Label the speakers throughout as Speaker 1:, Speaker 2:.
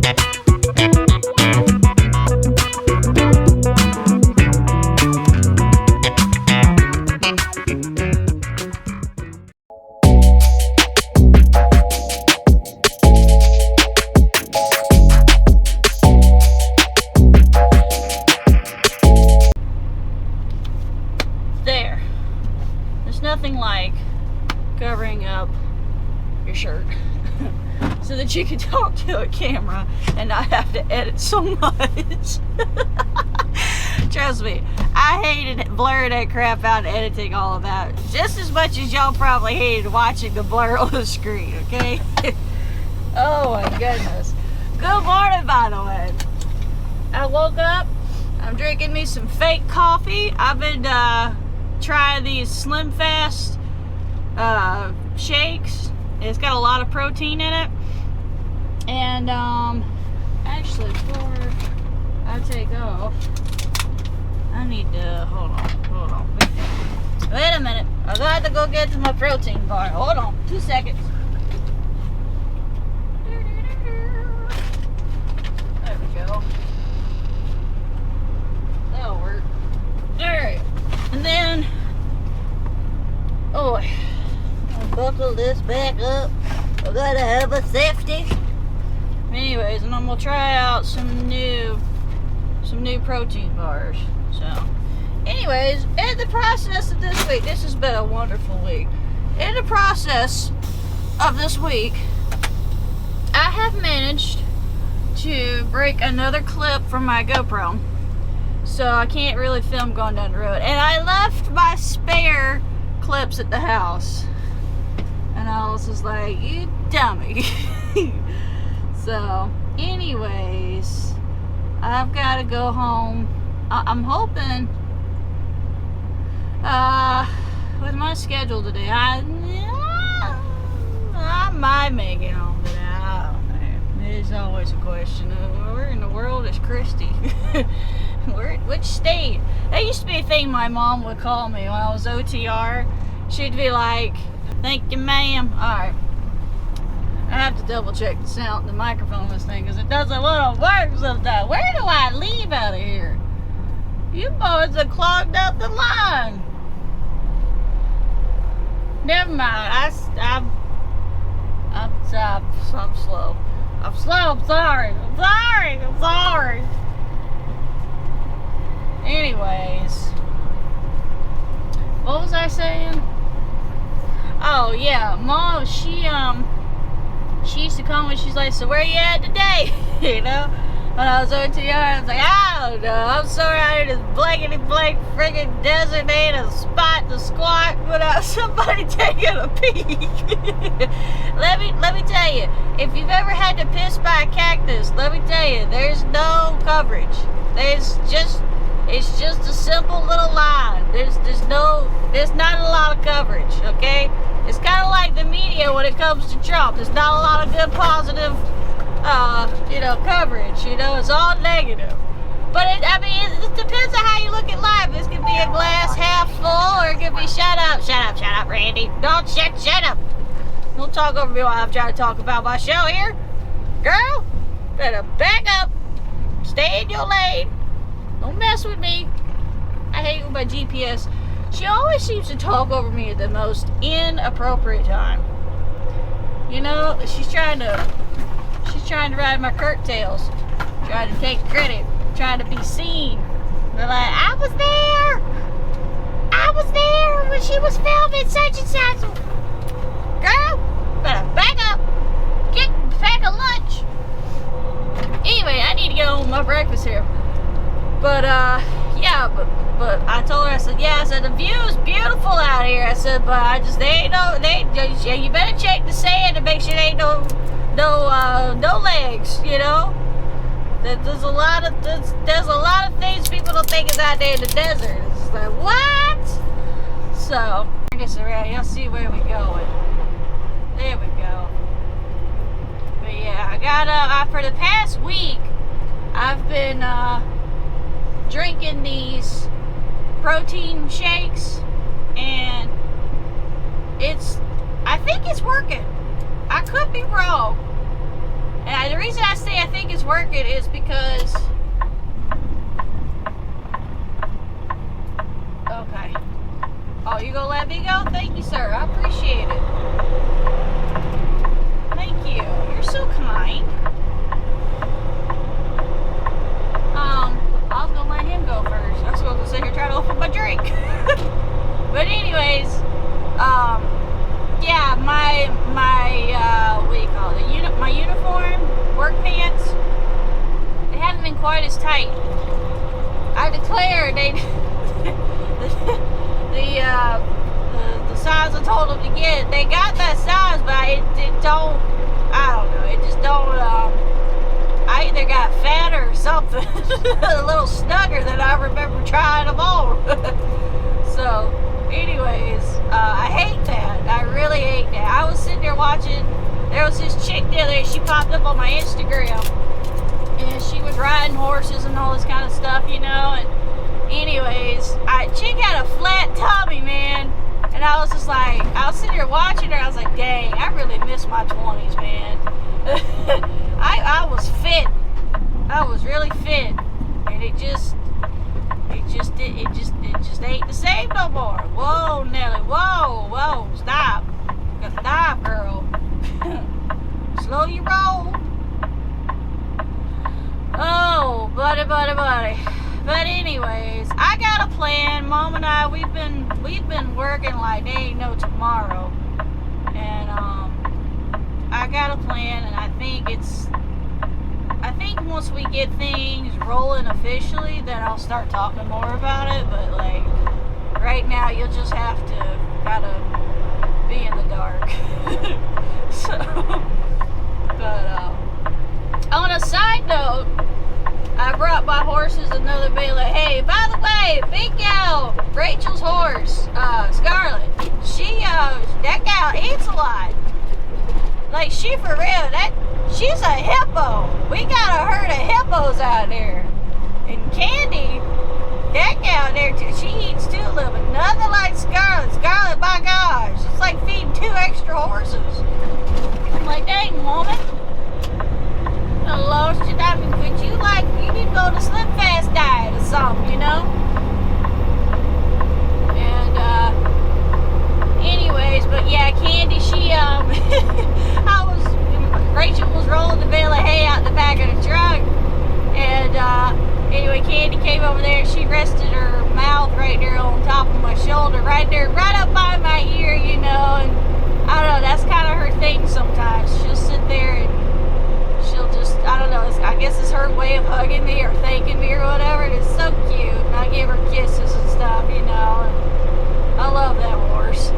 Speaker 1: There. There's nothing like covering up your shirt so that you can talk to a camera and not have to edit so much. Trust me, I hated blurring that crap out and editing all of that just as much as y'all probably hated watching the blur on the screen, okay? Oh my goodness. Good morning, by the way. I woke up, I'm drinking me some fake coffee. I've been trying these Slim Fast shakes. It's got a lot of protein in it. And actually, before I take off, I need to hold on. Wait a minute. I got to go get to my protein bar. Hold on, 2 seconds. There we go. That'll work. Alright. And then, I'll buckle this back up. I gotta have a safety. Anyways, and I'm gonna try out some new protein bars. So, anyways, in the process of this week, this has been a wonderful week. In the process of this week, I have managed to break another clip from my GoPro. So I can't really film going down the road. And I left my spare clips at the house. And I was just like, you dummy. So, anyways, I've got to go home. I'm hoping, with my schedule today, I might make it home today. I don't know. There's always a question of where in the world is Christy? Which state? That used to be a thing my mom would call me when I was OTR. She'd be like, thank you, ma'am. Alright. I have to double check the sound, the microphone on this thing, because it doesn't want to work sometimes. Where do I leave out of here? You boys have clogged up the line. Never mind. I'm slow. I'm sorry. Anyways. What was I saying? Oh yeah, Mom, she used to call me, she's like, so where you at today? You know? When I was OTR, I was like, I don't know. I'm sorry, out in this blankety blank friggin' desert, ain't a spot to squat without somebody taking a peek. Let me tell you, if you've ever had to piss by a cactus, let me tell you, there's no coverage. It's just a simple little line. There's not a lot of coverage, okay? It's kind of like the media when it comes to Trump. There's not a lot of good positive coverage, it's all negative. But it depends on how you look at life. This could be a glass half full, or it could be shut up, Randy. Don't shut up. Don't talk over me while I'm trying to talk about my show here. Girl, better back up. Stay in your lane. Don't mess with me. I hate with my GPS. She always seems to talk over me at the most inappropriate time. She's trying to ride my curtails, trying to take credit, trying to be seen. They're like, I was there when she was filming such and such. Girl, better back up, get pack a lunch. Anyway, I need to get on my breakfast here. But but I told her, I said, the view is beautiful out here. I said, but you better check the sand to make sure there ain't no legs, There's a lot of things people don't think is out there in the desert. It's just like, what? So, I guess around, you'll see where we're going. There we go. But yeah, I got, for the past week, I've been, drinking these protein shakes, and I think it's working. I could be wrong. And the reason I say I think it's working is because... Okay. Oh, you gonna let me go? Thank you, sir. I appreciate it. Thank you. You're so kind. I was gonna let him go first. I was gonna sit here trying to open my drink. But anyways, yeah, my what do you call it? My uniform, work pants, they haven't been quite as tight. I declare they the size I told them to get, they got that size, but it don't. I don't know. It just don't. I either got fatter or something, a little snugger than I remember trying them on. So, anyways, I hate that. I really hate that. I was sitting there watching. There was this chick the other day. She popped up on my Instagram, and she was riding horses and all this kind of stuff, you know. And anyways, chick had a flat tummy, man. And I was just like, I was sitting here watching her. I was like, dang, I really miss my 20s, man. I was fit. I was really fit, and it just ain't the same no more. Whoa, Nelly, whoa, stop, girl. Slow your roll. Oh, buddy. But anyways, I got a plan. Mom and I, we've been working like there ain't no tomorrow, and I got a plan, and I think once we get things rolling officially, then I'll start talking more about it. But like right now, you'll just have to kind of be in the dark. So, but on a side note, I brought my horses another day. Like, hey, by the way, Big Gal, Rachel's horse, Scarlet, that gal eats a lot. Like, she for real, she's a hippo. We got a herd of hippos out there. And Candy, that gal there, she eats too a little bit. Nothing like Scarlet. Scarlet, my gosh, it's like feeding 2 extra horses. I'm like, dang, woman. I lost you. I mean, could you need to go to Slim Fast diet or something, you know? And, anyways, but yeah, Candy, she, Rachel was rolling the bale of hay out the back of the truck, and, anyway, Candy came over there, and she rested her mouth right there on top of my shoulder, right up by my ear, you know, and I don't know, that's kind of her thing sometimes. She'll sit there and she'll just, I don't know, I guess it's her way of hugging me or thanking me or whatever, and it's so cute, and I give her kisses and stuff, you know, and I love that horse.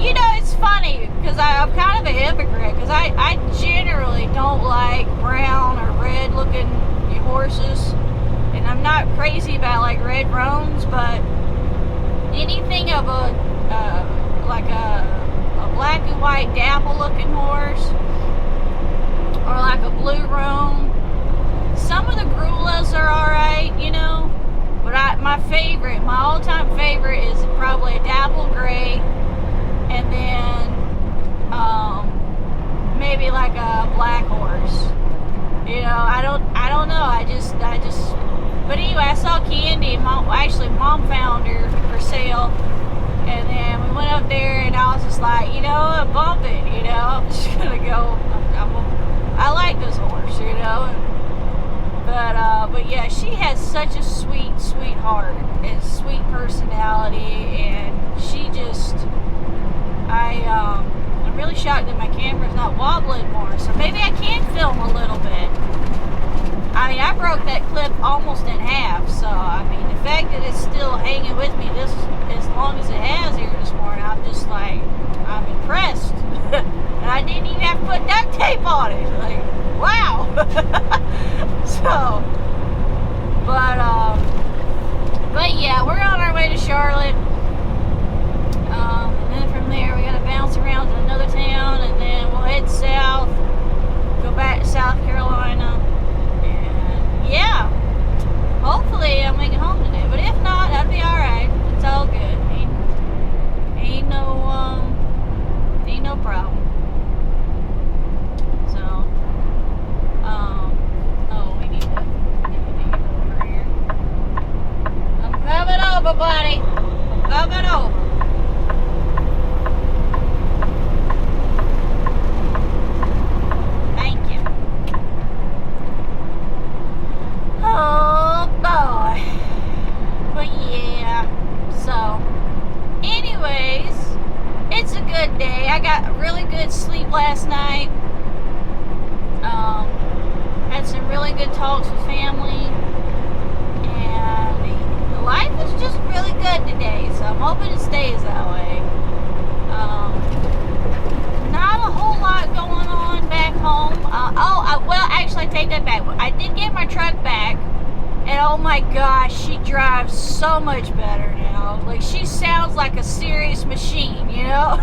Speaker 1: And it's funny, because I'm kind of a hypocrite, because I generally don't like brown or red looking horses, and I'm not crazy about like red roans, but anything of like a black and white dapple looking horse, or like a blue roan. Some of the Grulas are alright, you know, but my all-time favorite is probably a dapple gray, and then maybe like a black horse. You know, I don't know. I just. But anyway, I saw Candy. Mom found her for sale, and then we went up there, and I was just like, bump it. You know, I'm just gonna go. I like this horse, you know. But yeah, she has such a sweet heart and sweet personality, and she just. I'm really shocked that my camera's not wobbling more, so maybe I can film a little bit. I mean, I broke that clip almost in half, so I mean, the fact that it's still hanging with me as long as it has here this morning, I'm just like, I'm impressed. And I didn't even have to put duct tape on it. Like, wow. So, but yeah, we're on our way to Charlotte. And then from there, we gotta bounce around to another town, and then we'll head south, go back to South Carolina, and yeah, hopefully I'll make it home today. But if not, that'll be all right. It's all good. Ain't no problem. So, over, buddy. Coming over. Thank you. Oh, boy. But yeah, so anyways, it's a good day. I got really good sleep last night. Had some really good talks with family, and life is just really good today, so I'm hoping it stays that way. Not a whole lot going on back home. Well, actually, I take that back. I did get my truck back, and oh my gosh, she drives so much better now. Like, she sounds like a serious machine, you know?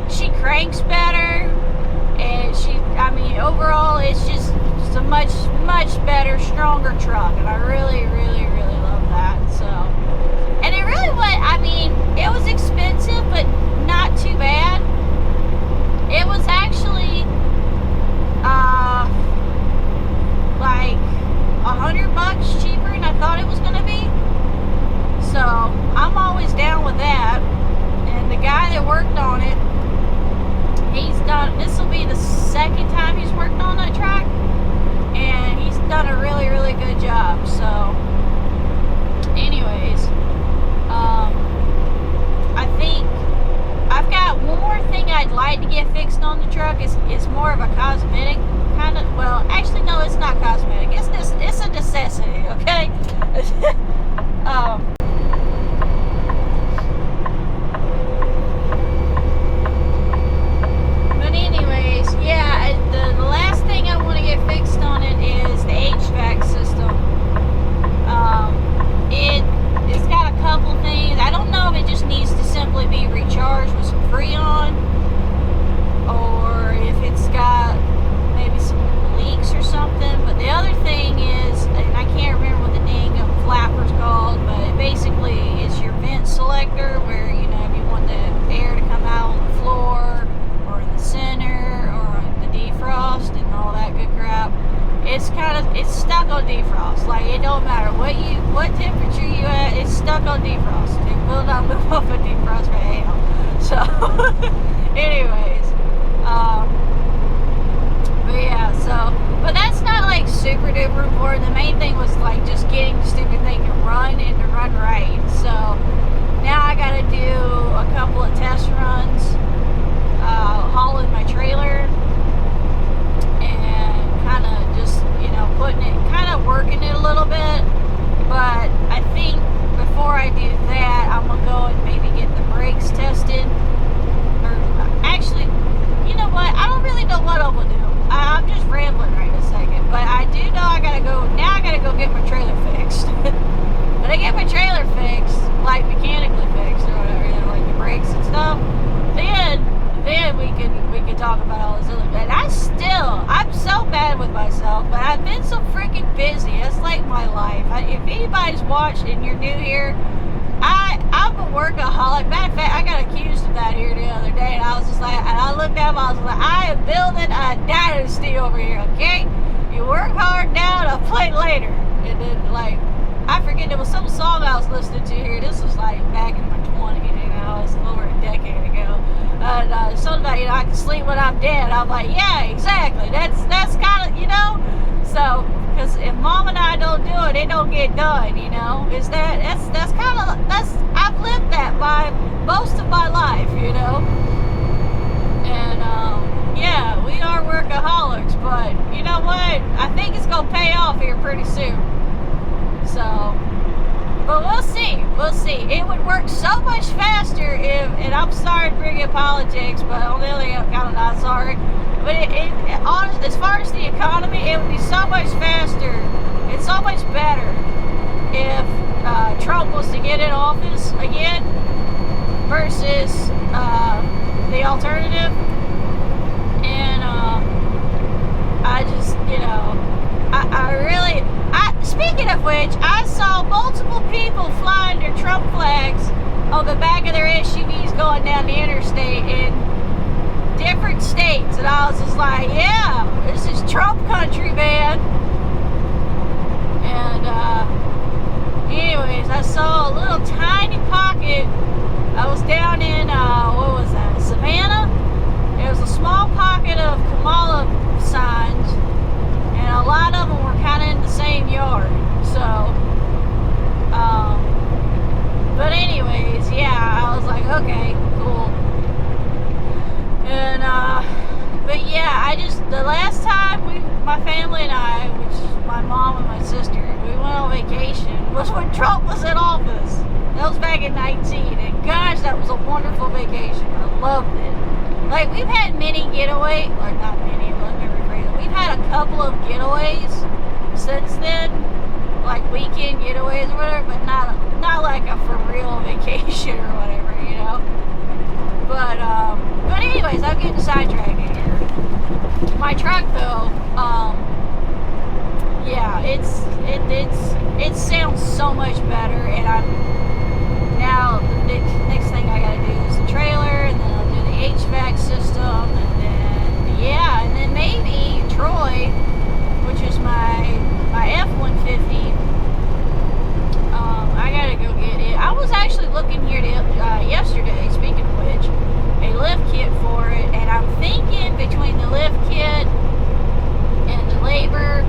Speaker 1: She cranks better, and overall, it's just a much, much better, stronger truck, and I really, really, really love that, so. And it really it was expensive, but not too bad. It was actually, like $100 cheaper than I thought it was going to be. So I'm always down with that. And the guy that worked on it, this will be the second time he's worked on that track, and he's done a really, really good job. So anyways, I think I've got one more thing I'd like to get fixed on the truck. It's more of a cosmetic kind of, well, actually no, it's not cosmetic. It's a necessity, okay? But anyways, yeah, the last thing I want to get fixed on it is the HVAC system. It's got a couple things. I don't know if it just needs to simply be recharged with some Freon, or if it's got maybe some leaks or something. But the other thing is, and I can't remember what the dang flapper's called, but basically it's your vent selector, where, you know, if you want the air to come out on the floor or in the center or on the defrost and all that good crap. It's stuck on defrost. Like, it don't matter what temperature you at, it's stuck on defrost. It will not move off of defrost for hell. So, anyways, but that's not like super duper important. The main thing was like just getting the stupid thing to run and to run right. So now I gotta do a couple of test runs, hauling my trailer, and kind of just, you know, working it a little bit. But I think before I do that, I'm gonna go and maybe get the brakes tested. Or actually, you know what? I don't really know what I'm gonna do. I'm just rambling right a second. But I do know I gotta go get my trailer fixed. When I get my trailer fixed, like mechanically fixed or whatever, you know, like the brakes and stuff, then we can talk about all this other. And I'm so bad with myself, but I've been so freaking busy. It's like my life. If anybody's watched and you're new here, I'm a workaholic. Matter of fact, I got accused of that here the other day, and I was just like, and I looked at him, I was like, I am building a dynasty over here, okay? You work hard now, and I'll play later. And then, like, I forget, there was some song I was listening to here. This was like back in my 20s, you know, it's over a decade ago. And something about, you know, I can sleep when I'm dead. I'm like, yeah, exactly. That's kind of, you know. So, because if Mom and I don't do it, it don't get done, you know. I've lived that by most of my life, you know. And yeah, we are workaholics, but you know what? I think it's gonna pay off here pretty soon. So, but we'll see. We'll see. It would work so much faster if, and I'm sorry to bring in politics, but on the other hand, I'm kind of not sorry. But honestly, as far as the economy, it would be so much faster and so much better if Trump was to get in office again versus the alternative. And I just, you know, speaking of which, I saw multiple people flying their Trump flags on the back of their SUVs going down the interstate in different states, and I was just like, yeah, this is Trump country, man. And anyways, I saw a little my family and I, which is my mom and my sister, we went on vacation, was when Trump was in office. That was back in 19, and gosh, that was a wonderful vacation. I loved it. Like, we've had many getaways, or not many, let me rephrase it. We've had a couple of getaways since then, like weekend getaways or whatever, but not like a for real vacation or whatever, you know. But anyways, I'm getting sidetracked here. My truck though, yeah, it sounds so much better, and now the next thing I gotta do is the trailer, and then I'll do the HVAC system, and then maybe Troy, which is my F-150. I gotta go get it. I was actually looking here yesterday, speaking of which, a lift kit for it, and I'm thinking between the lift kit and the labor,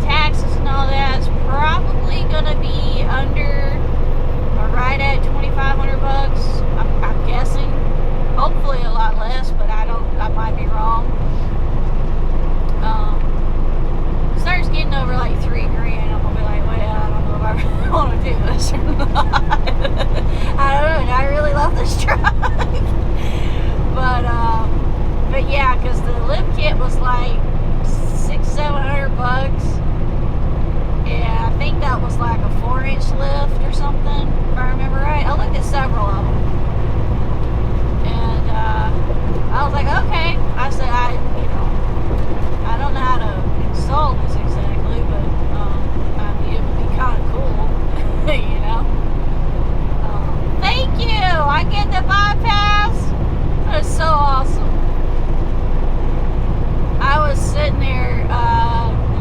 Speaker 1: taxes and all that, it's probably gonna be under or right at $2,500. I'm guessing. Hopefully a lot less, but I might be wrong. Starts getting over like $3,000, I'm gonna be like, well, I don't know if I really want to do this or not. I don't know, and I really love this truck. But yeah, because the lift kit was like $600-700, and I think that was like a 4-inch lift or something, if I remember right. I looked at several of them, and I was like, okay. I said, I don't know how to install this exactly, but it would be kind of cool, you know. Thank you. I get the bypass. That's so awesome. I was sitting there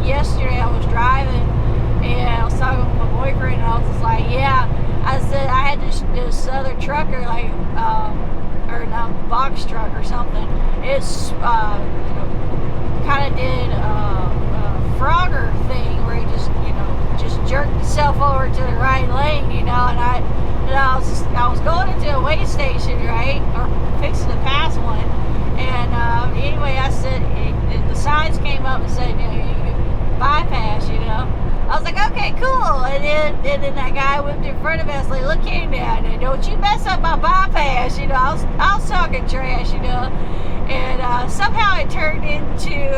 Speaker 1: yesterday. I was driving, and I was talking with my boyfriend, and I was just like, yeah. I said I had this other trucker, like, or a box truck or something. It's kind of did a Frogger thing where he just jerked himself over to the right lane, you know. And I was going into a weigh station, right, or fixing to pass one. And anyway, I said the signs came up and said, you bypass, you know. I was like, okay, cool. And then that guy whipped in front of me. I was like, look here now, don't you mess up my bypass, you know. I was talking trash, you know. And somehow it turned into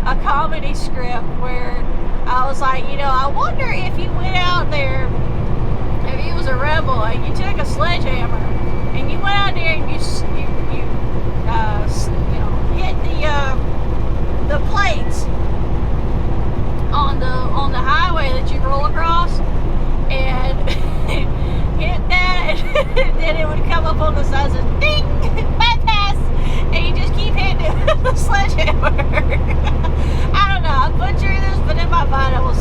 Speaker 1: a comedy script where I was like, I wonder if you went out there, if you was a rebel and you took a sledgehammer and you went out there and you hit the plates on the highway that you roll across, and hit that, and then it would come up on the side and ding, bypass, and you just keep hitting it with the sledgehammer. I don't know, I'm butchering this, but in my mind that was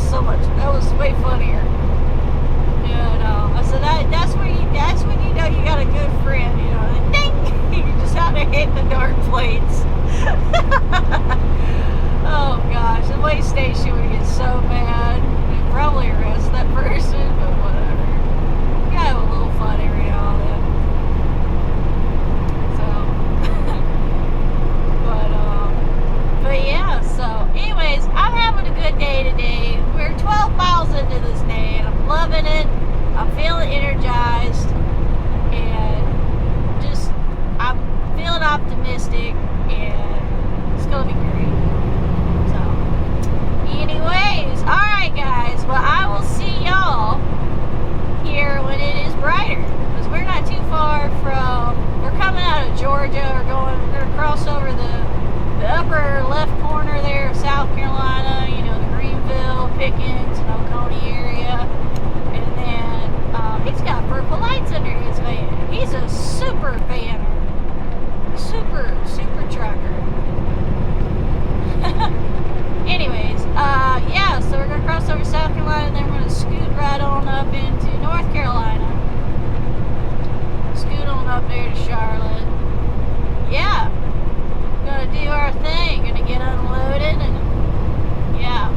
Speaker 1: way funnier. I said that's when you know you got a good friend, you know, and ding, you're just out there hitting the darn plates. Oh gosh, the weigh station would get so mad. They'd probably arrest that person, but whatever. You gotta have a little fun every now and then. So, but yeah, so anyways, I'm having a good day today. We're 12 miles into this day, and I'm loving it. I'm feeling energized, and I'm feeling optimistic, and it's gonna be great. Anyways, alright guys, well I will see y'all here when it is brighter, because we're not too far we're coming out of Georgia, we're going to cross over the upper left corner there of South Carolina, the Greenville, Pickens, and Oconee area, and then he's got purple lights under his van. He's a super vanner, super trucker. Anyways, yeah, so we're going to cross over South Carolina, and then we're going to scoot right on up into North Carolina. Scoot on up there to Charlotte. Yeah, going to do our thing, going to get unloaded, and yeah.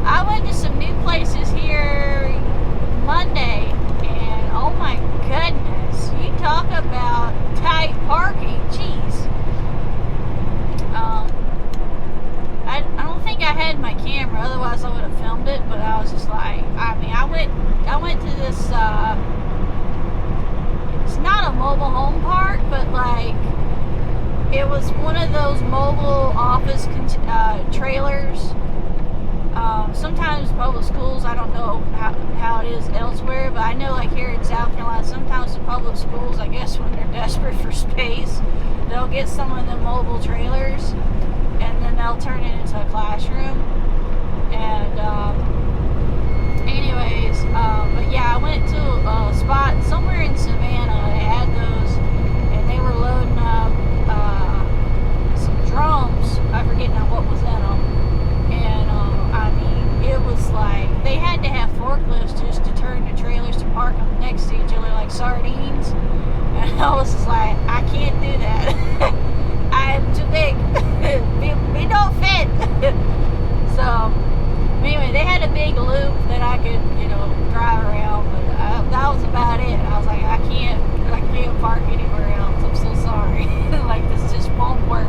Speaker 1: I went to some new places here Monday, and oh my goodness, you talk about tight parking, jeez. I don't think I had my camera, otherwise I would have filmed it. But I was just like, I mean, I went to this. It's not a mobile home park, but like it was one of those mobile office trailers. Sometimes public schools, I don't know how it is elsewhere, but I know like here in South Carolina, sometimes the public schools, I guess when they're desperate for space, they'll get some of the mobile trailers and then they'll turn it into a classroom. And but yeah, I went to a spot somewhere in Savannah. They had those, and they were loading up some drums. I forget now what was in them. And I mean, it was like they had to have forklifts just to turn the trailers to park them next to each other like sardines. And I was just like, I can't do that. I am too big. We don't fit. So anyway, they had a big loop that I could, drive around, but that was about it. I was like, I can't park anywhere else. I'm so sorry. Like, this just won't work.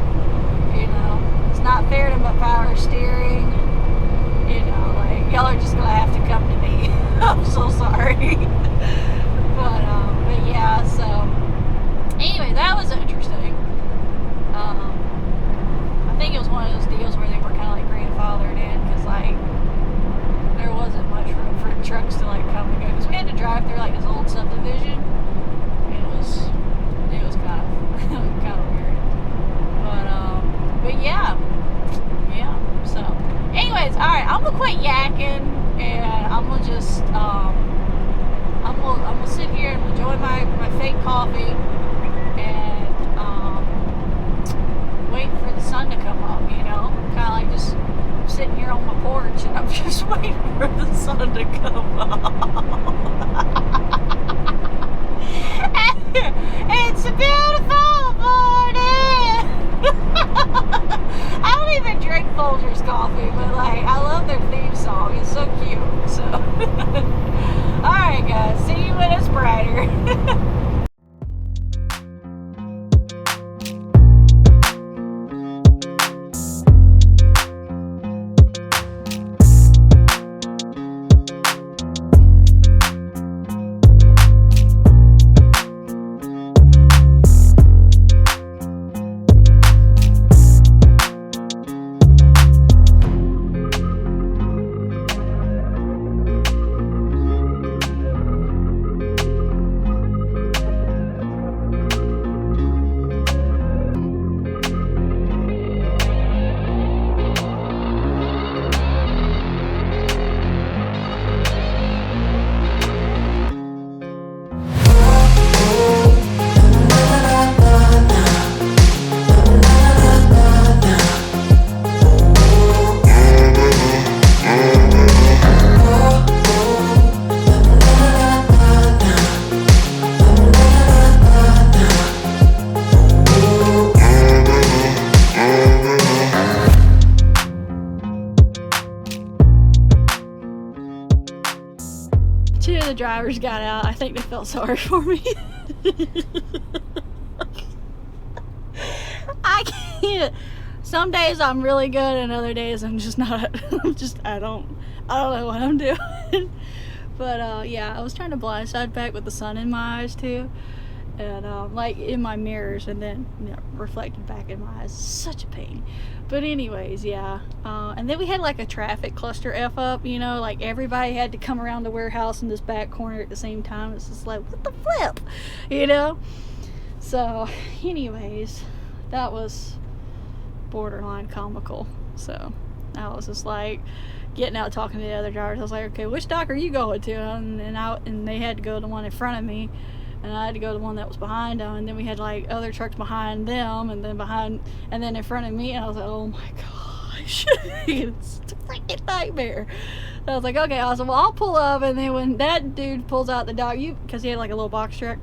Speaker 1: It's not fair to my power steering. Like, y'all are just gonna have to come to me. I'm so sorry. But yeah, so anyway, that was interesting. I think it was one of those deals where they were kind of like grandfathered in, because like there wasn't much room for trucks to like come and go, because we had to drive through like this old subdivision. It was kind of kind of weird, but yeah. So anyways, all right, I'm gonna quit yakking, and I'm gonna just I'm gonna sit here and enjoy my fake coffee and wait for the sun to come up, kind of like just sitting here on my porch and I'm just waiting for the sun to come up. It's a beautiful morning. I don't even drink Folgers coffee, but like I love their theme song. It's so cute. So alright guys, see you when it's brighter. Two of the drivers got out. I think they felt sorry for me. I can't. Some days I'm really good, and other days I'm just not. I don't know what I'm doing. But yeah, I was trying to blindside back with the sun in my eyes too, and like in my mirrors, and then reflected back in my eyes. Such a pain. But anyways, yeah. And then we had like a traffic cluster F up, like everybody had to come around the warehouse in this back corner at the same time. It's just like, what the flip, So anyways, that was borderline comical. So I was just like getting out talking to the other drivers. I was like, okay, which dock are you going to? And they had to go to the one in front of me, and I had to go to the one that was behind them, and then we had like other trucks behind them, and then in front of me, and I was like, oh my gosh. It's a freaking nightmare. So I was like, okay, awesome, well I'll pull up. And then when that dude pulls out the dock, because he had like a little box truck,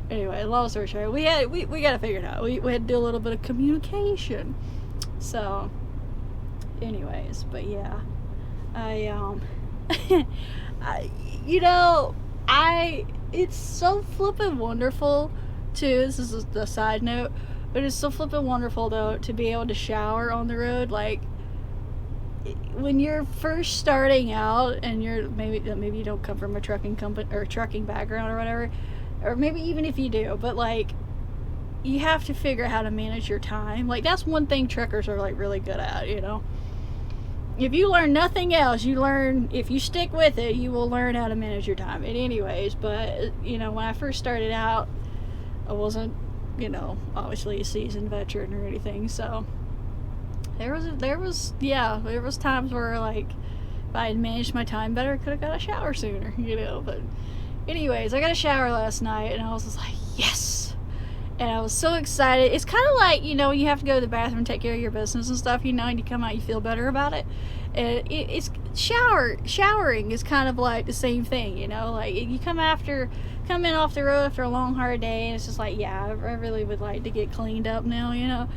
Speaker 1: anyway, long story short, we got to figure it out. We had to do a little bit of communication. So anyways, but yeah, it's so flippin' wonderful too. This is a side note, but it's so flippin' wonderful though to be able to shower on the road. Like
Speaker 2: when you're first starting out and you're maybe you don't come from a trucking company or trucking background or whatever, or maybe even if you do, but like you have to figure out how to manage your time. Like that's one thing truckers are like really good at, you know. If you learn nothing else, if you stick with it, you will learn how to manage your time. And anyways, but you know, when I first started out, I wasn't, you know, obviously a seasoned veteran or anything, so there was times where like if I had managed my time better, I could have got a shower sooner, you know. But anyways, I got a shower last night and I was just like, yes. And I was so excited. It's kind of like, you know, you have to go to the bathroom, take care of your business and stuff, you know, and you come out, you feel better about it. And it's showering is kind of like the same thing, you know, like you come in off the road after a long, hard day, and it's just like, yeah, I really would like to get cleaned up now, you know.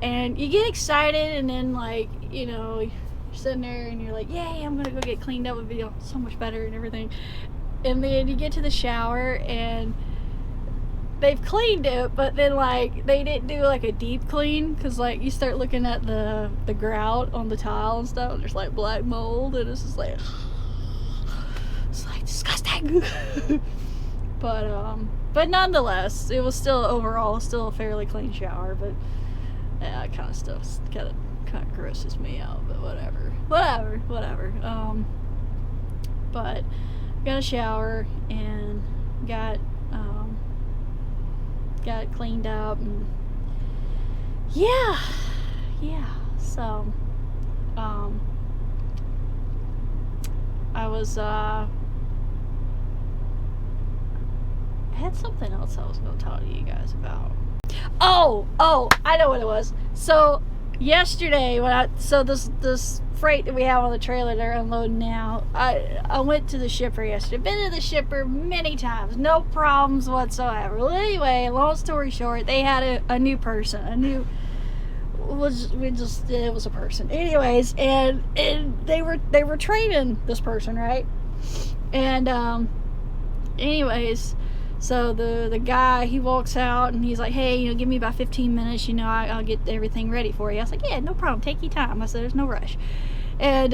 Speaker 2: And you get excited, and then like, you know, you're sitting there and you're like, yay, I'm gonna go get cleaned up, it'll be so much better and everything. And then you get to the shower and they've cleaned it, but then like they didn't do like a deep clean, because like you start looking at the grout on the tile and stuff, and there's like black mold, and it's just like it's like disgusting. But nonetheless, it was still a fairly clean shower. But yeah, kind of stuff kind of grosses me out, but whatever. But got a shower and got cleaned up, and yeah. So I had something else I was going to talk to you guys about. Oh, I know what it was. So yesterday this freight that we have on the trailer they're unloading now, I went to the shipper yesterday. Been to the shipper many times, no problems whatsoever. Well, anyway, long story short, they had a new person, it was a person. Anyways, and they were training this person, right? And anyways, so the guy, he walks out and he's like, hey, you know, give me about 15 minutes, you know, I'll get everything ready for you. I was like, yeah, no problem, take your time. I said, there's no rush. And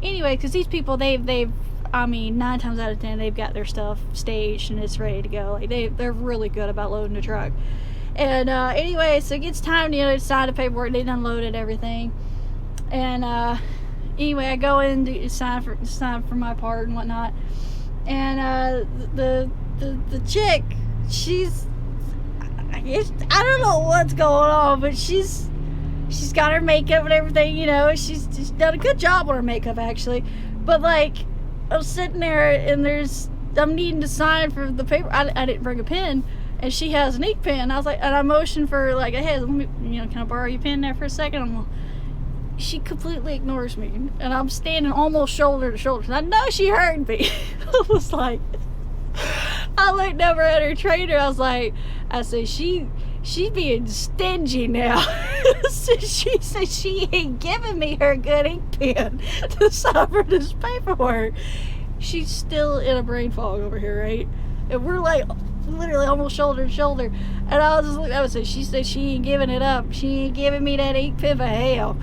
Speaker 2: anyway, because these people, they've I mean, 9 times out of 10, they've got their stuff staged and it's ready to go. Like they're really good about loading the truck. And anyway, so it gets time to, you know, sign the paperwork. They unloaded everything. And anyway, I go in to sign for my part and whatnot. And the chick, I don't know what's going on, but she's got her makeup and everything, you know. She's done a good job on her makeup, actually. But like, I was sitting there and I'm needing to sign for the paper. I didn't bring a pen, and she has an ink pen. I was like, and I motioned for like, hey, let me, you know, can I borrow your pen there for a second? She completely ignores me, and I'm standing almost shoulder to shoulder. And I know she heard me. I was like, I looked over at her trainer. I said, she's being stingy now. So she said she ain't giving me her good ink pen to sign for this paperwork. She's still in a brain fog over here, right? And we're like literally almost shoulder to shoulder. And I was just looking at her, she said she ain't giving it up. She ain't giving me that ink pen for hell.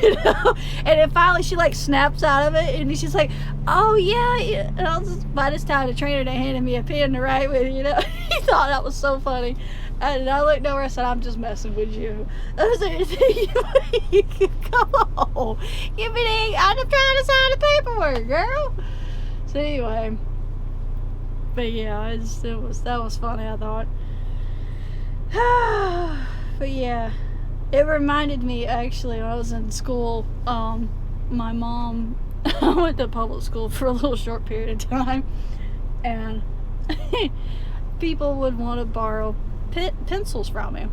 Speaker 2: You know? And then finally she like snaps out of it, and she's like, oh yeah. And I was just, by this time the trainer they handed me a pen to write with, you know. He thought that was so funny. And I looked over, I said, I'm just messing with you. I said, come on. Give me the ink. I'm just trying to sign the paperwork, girl. So anyway. But yeah, that was funny, I thought. But yeah. It reminded me, actually, when I was in school, my mom, I went to public school for a little short period of time. And people would want to borrow pencils from him.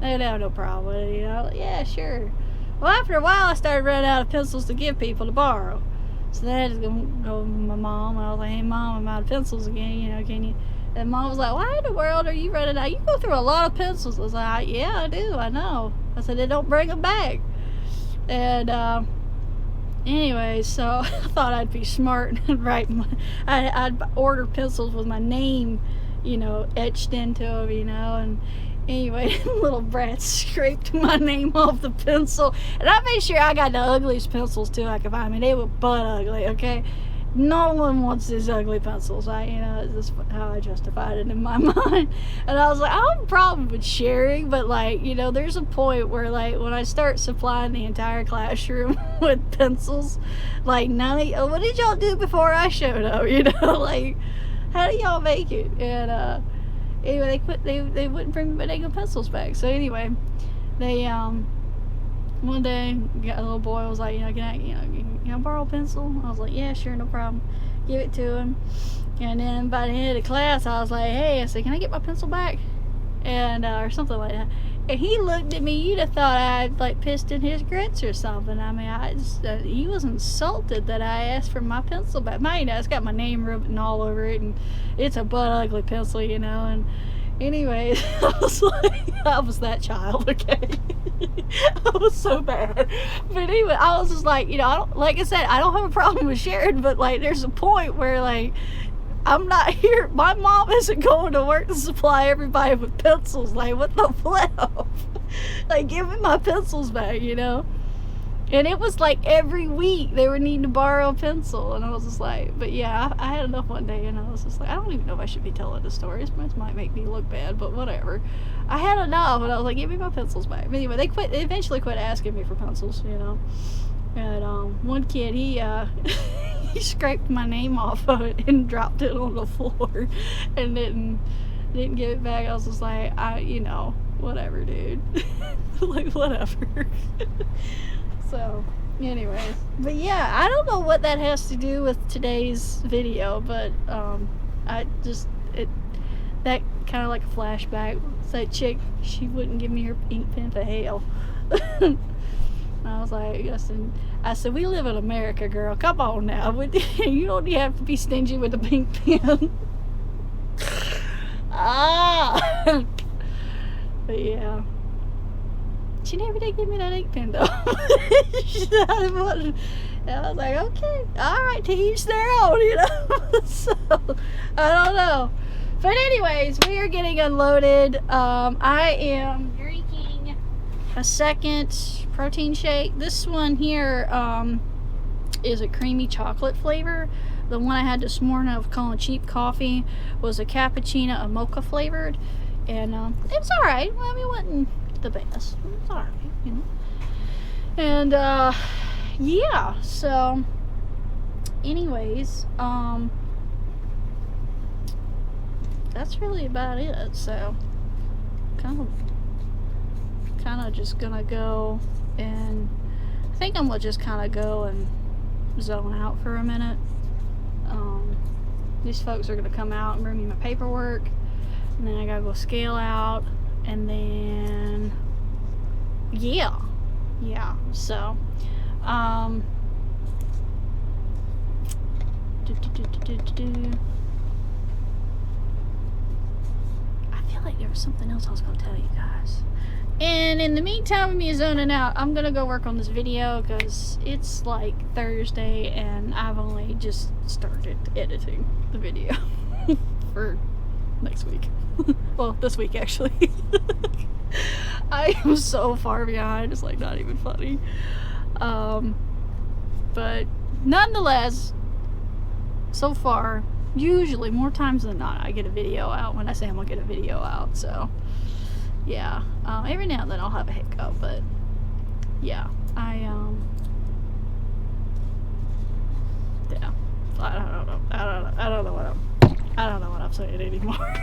Speaker 2: They'd have no problem with it, you know. Yeah, sure. Well, after a while I started running out of pencils to give people to borrow, so then I had to go with my mom, and I was like, hey Mom, I'm out of pencils again, you know, can you? And Mom was like, why in the world are you running out? You go through a lot of pencils. I was like, yeah, I do, I know. I said, they don't bring them back. And anyway, so I thought I'd be smart and write I'd order pencils with my name, you know, etched into them, you know. And Anyway, little brat scraped my name off the pencil, and I made sure I got the ugliest pencils too I could find. I mean, they were butt ugly. Okay, no one wants these ugly pencils. This is how I justified it in my mind. And I was like, I don't have a problem with sharing, but like, there's a point where like when I start supplying the entire classroom with pencils, like what did y'all do before I showed up? Like, how do y'all make it? And anyway, they wouldn't bring my Bodega pencils back. So anyway, they one day a little boy was like, can I borrow a pencil? I was like, yeah, sure, no problem. Give it to him. And then by the end of the class, I was like, hey, I said, can I get my pencil back? And or something like that. And he looked at me. You'd have thought I'd like pissed in his grits or something. I mean, he was insulted that I asked for my pencil back. It's got my name written all over it, and it's a butt ugly pencil, And anyway, I was that child, okay? I was so bad. But anyway, I was just like, like I said, I don't have a problem with sharing, but like, there's a point where like, I'm not here. My mom isn't going to work to supply everybody with pencils. Like, what the flip? Like, give me my pencils back, And it was like every week they were needing to borrow a pencil. And I was just like, but yeah, I had enough one day. And I was just like, I don't even know if I should be telling the stories. This might make me look bad, but whatever. I had enough. And I was like, give me my pencils back. But anyway, they eventually quit asking me for pencils, And one kid, he scraped my name off of it and dropped it on the floor and didn't give it back. I was just like, whatever, dude. Like, whatever. So, anyways. But yeah, I don't know what that has to do with today's video, but that kind of like a flashback. It's that chick, she wouldn't give me her ink pen for hell. I was like, I said, we live in America, girl. Come on now. You don't have to be stingy with the pink pen. But yeah. She never did give me that ink pen, though. I was like, okay. All right, to each their own, So, I don't know. But anyways, we are getting unloaded. I am drinking a second protein shake. This one here is a creamy chocolate flavor. The one I had this morning of calling cheap coffee was a cappuccino, a mocha flavored, and it was alright. Well, I mean, it wasn't the best. It was alright, And yeah, so anyways, that's really about it. So kind of just gonna go, and I think I'm gonna just kind of go and zone out for a minute. These folks are gonna come out and bring me my paperwork, and then I gotta go scale out, and then yeah, so I feel like there was something else I was gonna tell you guys. And in the meantime, with me zoning out, I'm gonna go work on this video because it's like Thursday and I've only just started editing the video for next week. Well, this week actually. I am so far behind, it's like not even funny. But nonetheless, so far, usually more times than not, I get a video out when I say I'm gonna get a video out. So yeah, every now and then I'll have a hiccup, but yeah, I don't know what I'm saying anymore.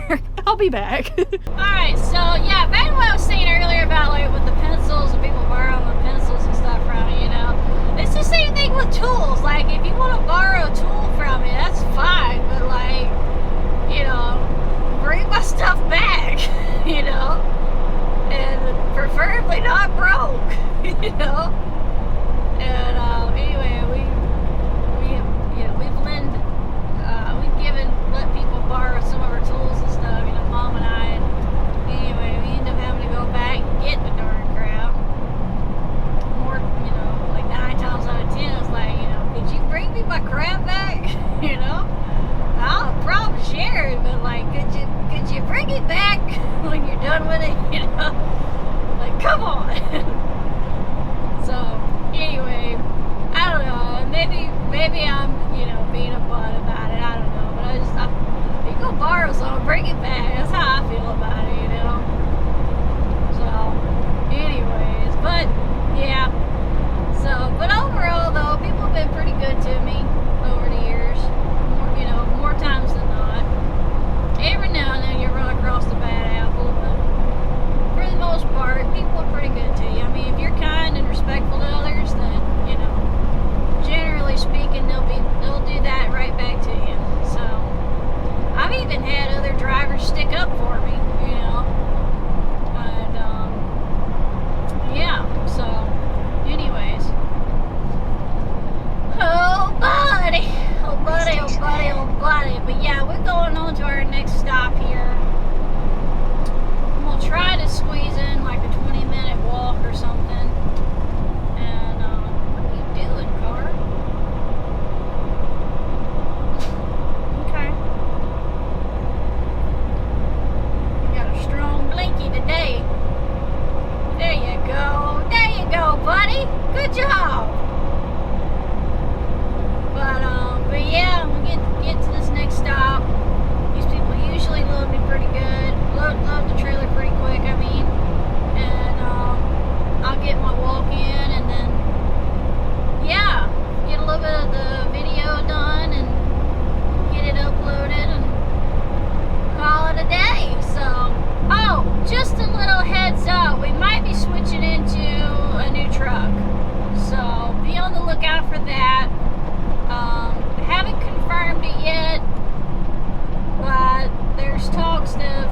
Speaker 2: I'll be back. Alright, so yeah, back to what I was saying earlier about like with the pencils and people borrowing the pencils and stuff from me, it's the same thing with tools. Like, if you want to borrow a tool from me, that's fine, but like, bring my stuff back, and preferably not broke, And anyway, we've let people borrow some of our tools and stuff, Mom and I, and anyway, we end up having to go back and get the darn crap. More, like 9 times out of 10, it's like, could you bring me my crap back? I'll probably share it, but like, could you bring it back when you're done with it? maybe I'm, being a butt about it. I don't know. But I just thought, if you go borrow something, bring it back. That's how I feel about it, So, anyways, but yeah. So, but overall though, people have been pretty good to me over the years. More times than not. Every now and then you run across the bad apple, but for the most part, people are pretty good to you. I mean, if you're kind and respectful to others, then generally speaking, they'll do that right back to you. So, I've even had other drivers stick up for me, and yeah. So, anyways, oh buddy. But yeah, we're going on to our next stop here. We'll try to squeeze in like a 20-minute walk or something. And what are you doing, car? Okay. You got a strong blinky today. There you go, buddy. Good job. But yeah, we'll get to this next stop. These people usually load me pretty good. Load the trailer pretty quick, I mean. And I'll get my walk in and then, yeah, get a little bit of the video done and get it uploaded and call it a day. So, oh, just a little heads up. We might be switching into a new truck. So, be on the lookout for that. Haven't confirmed it yet, but there's talks of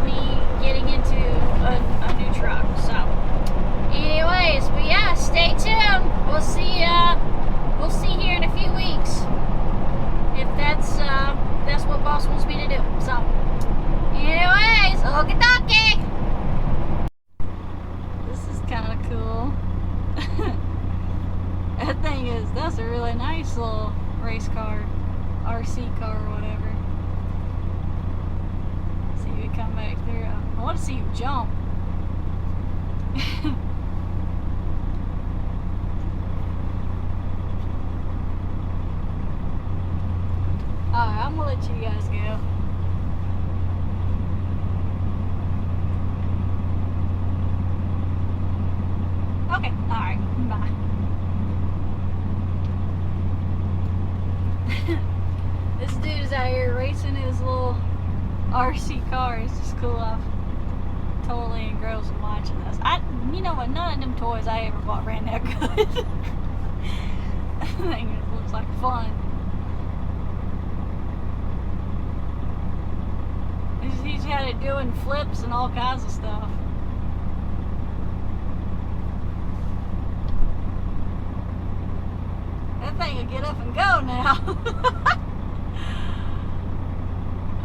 Speaker 2: me getting into a new truck. So, anyways, but yeah, stay tuned. We'll see here in a few weeks if that's what boss wants me to do. So, anyways, okie dokie. This is kind of cool. That thing that's a really nice little race car, RC car or whatever. See if you come back through. I want to see you jump. Alright, I'm gonna let you guys go. Okay, alright, bye. This dude is out here racing his little RC car. It's just cool. I'm totally engrossed in watching this. You know what? None of them toys I ever bought ran that good. That thing just looks like fun. He's had it doing flips and all kinds of stuff. That thing will get up and go now.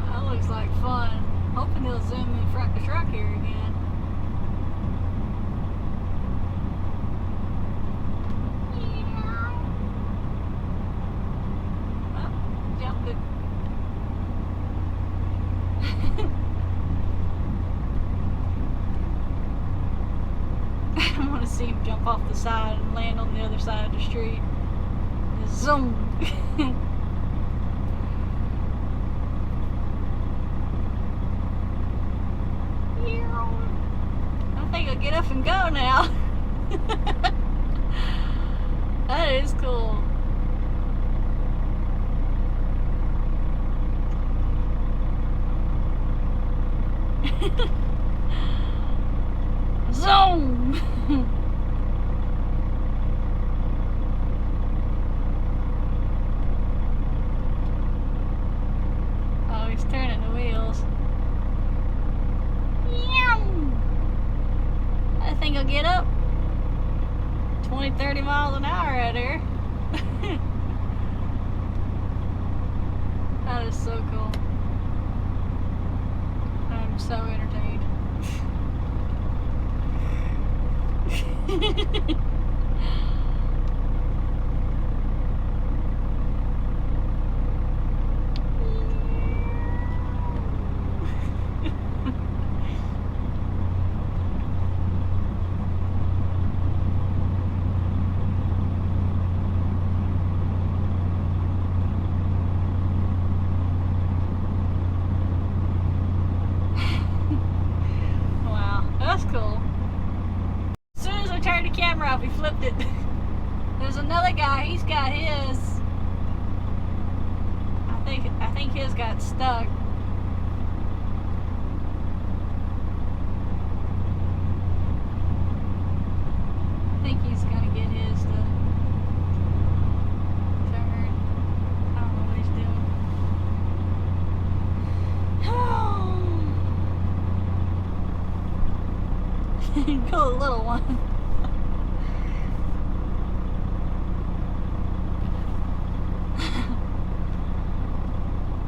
Speaker 2: That looks like fun. Hoping he'll zoom in front of the truck here again. Oh, jumped it. I want to see him jump off the side and land on the other side of the street. Zoom. I think I'll get up and go now. That is cool. Zoom. He's turning the wheels. I think I'll get up 20-30 miles an hour out there. That is so cool. I'm so entertained. His got stuck. I think he's gonna get his to turn. I don't know what he's doing. Go the little one.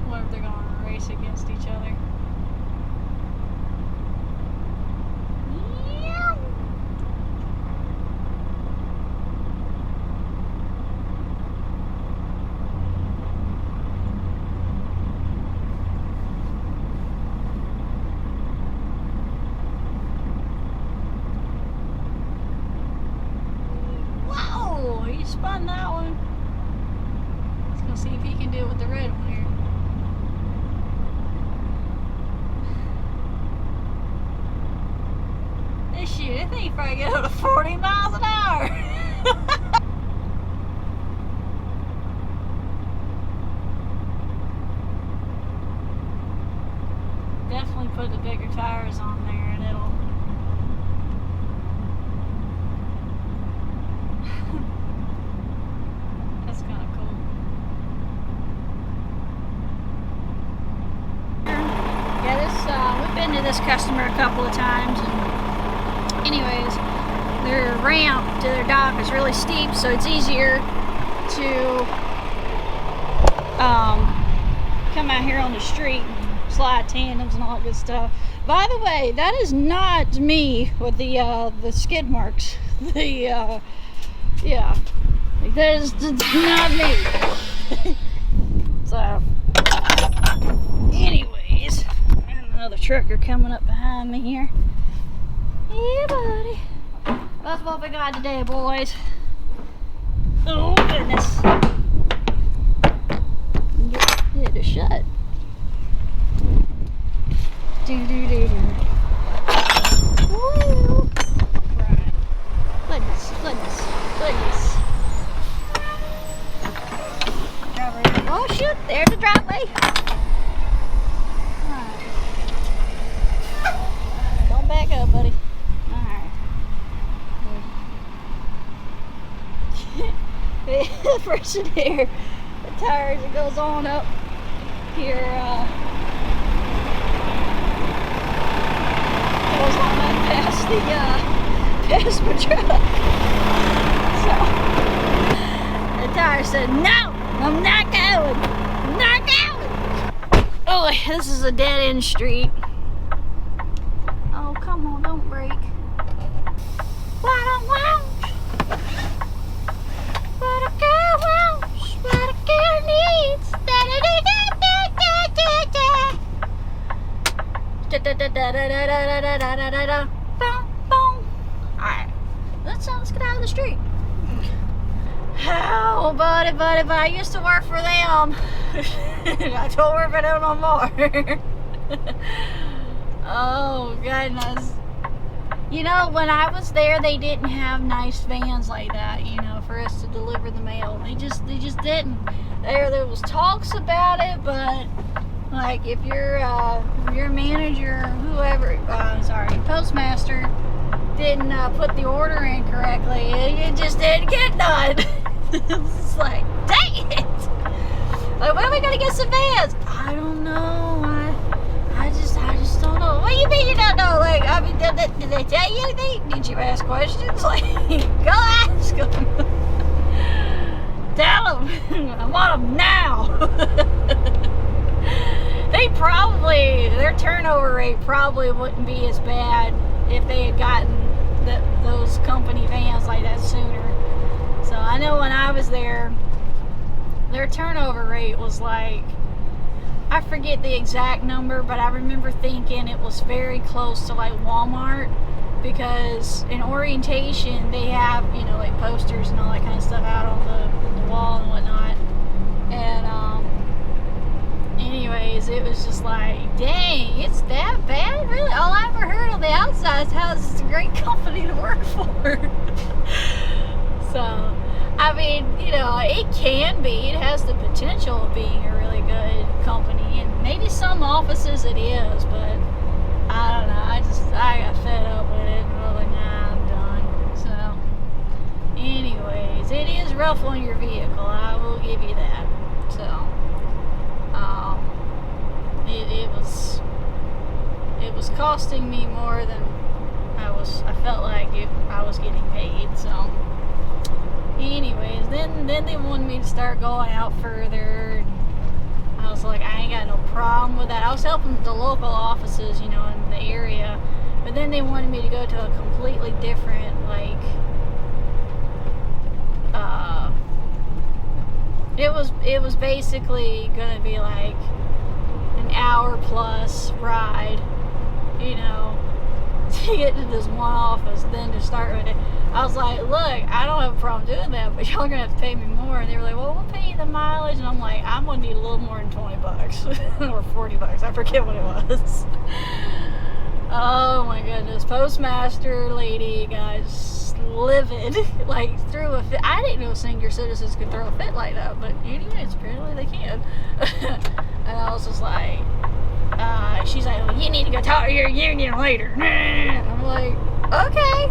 Speaker 2: What if they're gonna race against each other? Whoa! He spun that one. Let's go see if he can do it with the red one here. Shoot, I think he probably get up to 40 miles an hour. Definitely put the bigger tires on there and it'll... That's kind of cool. Yeah, we've been to this customer a couple of times, and anyways, their ramp to their dock is really steep, so it's easier to come out here on the street and slide tandems and all that good stuff. By the way, that is not me with the skid marks. Yeah, like, that is not me. So, anyways, and another trucker coming up behind me here. Yeah, buddy. That's what we got today, boys. Oh, goodness. Get it shut. Do. Woo. Right. Goodness. Driver. Oh, shoot. There's the driveway. Alright. Don't back up, buddy. The person here, the tires, it goes on up here, goes on up past my truck. So, the tire said, no, I'm not going. Oh, this is a dead end street. Oh, come on, don't brake. Wow. What a girl wants, what a girl needs. Alright, let's get out of the street. Oh, buddy, but I used to work for them. I don't work for them no more. Oh, goodness. You know, when I was there, they didn't have nice vans like that, you know, for us to deliver the mail. They just didn't. There was talks about it, but like if your manager, whoever, postmaster didn't put the order in correctly, it just didn't get done. It's like, dang it! Like, when are we gonna get some vans? I don't know. I just don't know. What do you mean you don't know? Like, I mean, did they tell you anything? Did you ask questions? Like, go ask them. Tell them. I want them now. Their turnover rate probably wouldn't be as bad if they had gotten those company vans like that sooner. So I know when I was there, their turnover rate was like, I forget the exact number, but I remember thinking it was very close to like Walmart, because in orientation they have, you know, like posters and all that kind of stuff out on the wall and whatnot. And anyways, it was just like, dang, it's that bad? Really? All I ever heard on the outside is how this is a great company to work for. So, I mean, you know, it can be. It has has the potential of being a really good company, and maybe some offices it is, but I don't know. I got fed up with it, and I was like, nah, I'm done. So, anyways, it is rough on your vehicle. I will give you that. So, it was costing me more than I felt like I was getting paid. So, anyways, then they wanted me to start going out further. And I was like, I ain't got no problem with that. I was helping the local offices, you know, in the area, but then they wanted me to go to a completely different, like, it was basically gonna be like an hour plus ride, you know, to get to this one office, then to start with it. I was like, look, I don't have a problem doing that, but y'all are gonna have to pay me more. And they were like, well, we'll pay you the mileage. And I'm like, I'm gonna need a little more than $20 or $40. I forget what it was. Oh my goodness. Postmaster lady, guys, livid. Like, threw a fit. I didn't know senior citizens could throw a fit like that, but idiots, apparently they can. And I was just like, she's like, well, you need to go talk to your union later. And I'm like, okay.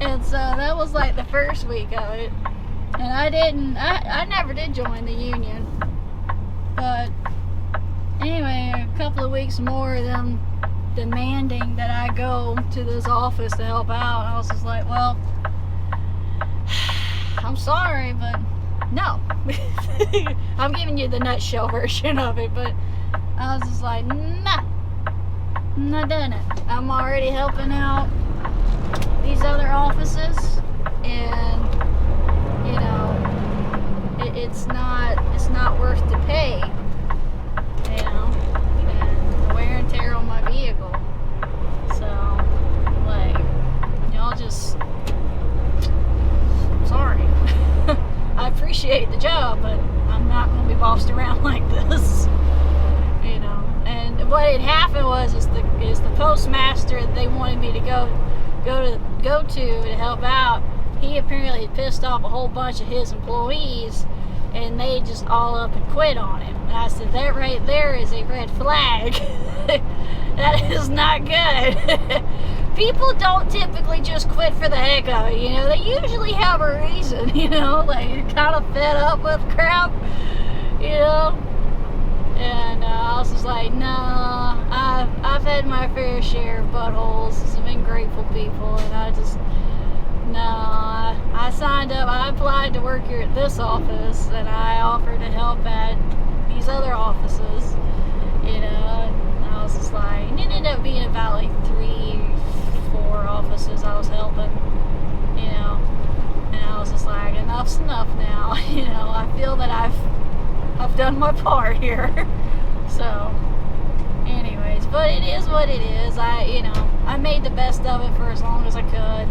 Speaker 2: And so that was like the first week of it. And I never did join the union. But anyway, a couple of weeks more of them demanding that I go to this office to help out. I was just like, well, I'm sorry, but no. I'm giving you the nutshell version of it, but I was just like, nah, I'm not doing it. I'm already helping out these other offices, and you know, it's not worth the pay, you know, and the wear and tear on my vehicle. So, like, y'all just, sorry. I appreciate the job, but I'm not going to be bossed around like this, you know. And what had happened was the postmaster that they wanted me to go to help out, he apparently had pissed off a whole bunch of his employees, and they just all up and quit on him. And I said, that right there is a red flag. That is not good. People don't typically just quit for the heck of it, you know. They usually have a reason, you know, like you're kind of fed up with crap, you know. And I was just like, nah, I've had my fair share of buttholes, some ungrateful people, and I signed up, I applied to work here at this office, and I offered to help at these other offices, you know. And I was just like, and it ended up being about like 3-4 offices I was helping, you know. And I was just like, enough's enough now, you know. I feel that I've done my part here. So, anyways, but it is what it is. I made the best of it for as long as I could.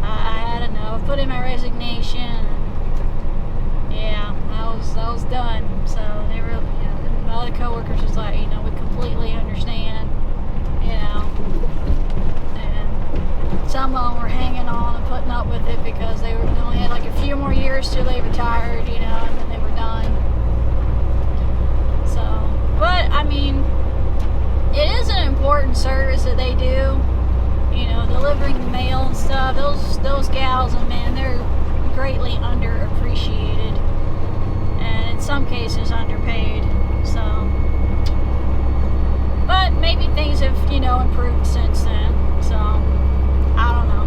Speaker 2: I had enough. Put in my resignation. And yeah, I was done. So they were, you know, my other coworkers was like, you know, we completely understand, you know. And some of them were hanging on and putting up with it because they only had like a few more years till they retired, you know, and then they were done. So, but I mean, it is an important service that they do, you know, delivering the mail and stuff. Those gals and men, they're greatly underappreciated, and in some cases underpaid. So, but maybe things have, you know, improved since then. So, I don't know,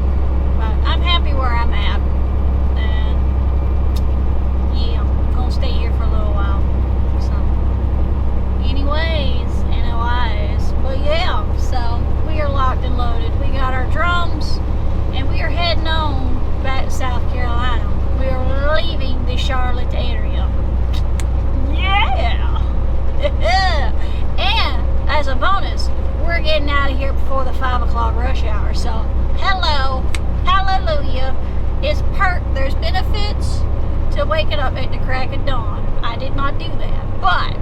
Speaker 2: but I'm happy where I'm at, and yeah, I'm gonna stay here for a little while. So, anyways, but yeah, so we are locked and loaded. We got our drums, and we are heading on back to South Carolina. We are leaving the Charlotte area. Yeah! And as a bonus, we're getting out of here before the 5 o'clock rush hour. So, hello, hallelujah. There's benefits to waking up at the crack of dawn. I did not do that, but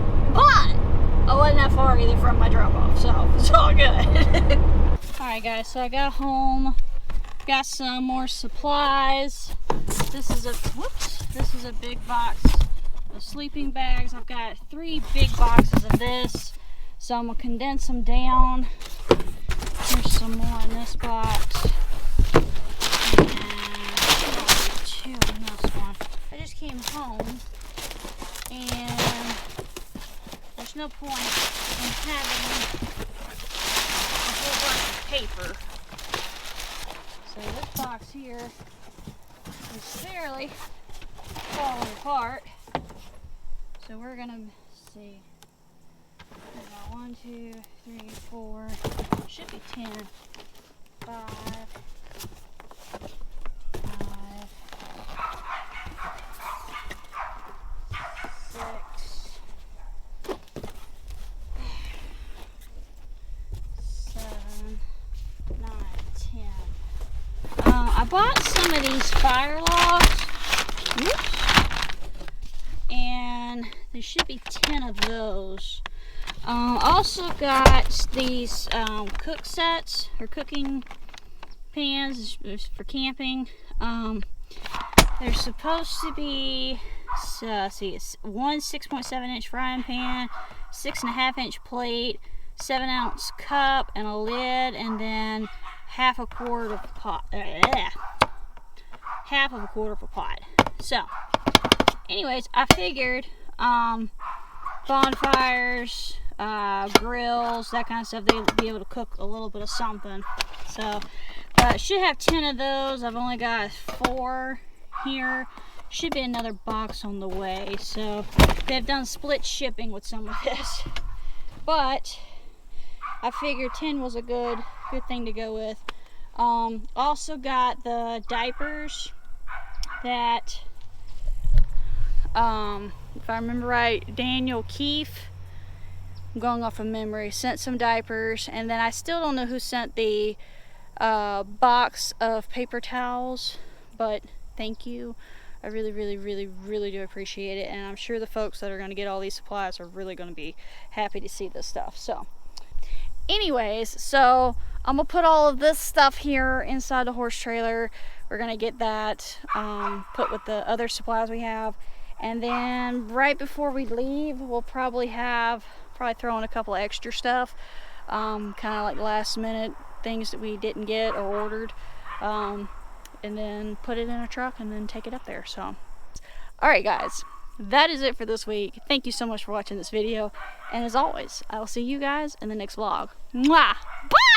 Speaker 2: I wasn't that far either from my drop off, so it's all good. Alright guys, so I got home, got some more supplies. This is This is a big box of sleeping bags. I've got 3 big boxes of this, so I'm gonna condense them down. There's some more in this box, and 2 in this one. I just came home, and there's no point in having a whole bunch of paper. So this box here is fairly falling apart. So we're gonna see. There's about 1, 2, 3, 4. Should be 10. 5. 6. 7, 9, 10. I bought some of these fire logs. Oops. And there should be 10 of those. Also got these cook sets or cooking pans for camping. There's supposed to be, it's one 6.7-inch frying pan, 6.5-inch plate, 7-ounce cup, and a lid, and then half a quart of pot. Half of a quarter of a pot. So, anyways, I figured bonfires, grills, that kind of stuff, they'll be able to cook a little bit of something. So, should have 10 of those. I've only got 4 here. Should be another box on the way. So, they've done split shipping with some of this. But I figured 10 was a good thing to go with. Also got the diapers that, if I remember right, Daniel Keefe, I'm going off of memory, sent some diapers, and then I still don't know who sent the box of paper towels, but thank you. I really do appreciate it, and I'm sure the folks that are going to get all these supplies are really going to be happy to see this stuff. So anyways, so I'm gonna put all of this stuff here inside the horse trailer. We're gonna get that put with the other supplies we have, and then right before we leave, we'll probably throw in a couple of extra stuff, kind of like last minute things that we didn't get or ordered, and then put it in a truck and then take it up there. So, all right, guys, that is it for this week. Thank you so much for watching this video, and as always, I'll see you guys in the next vlog. Mwah! Bye!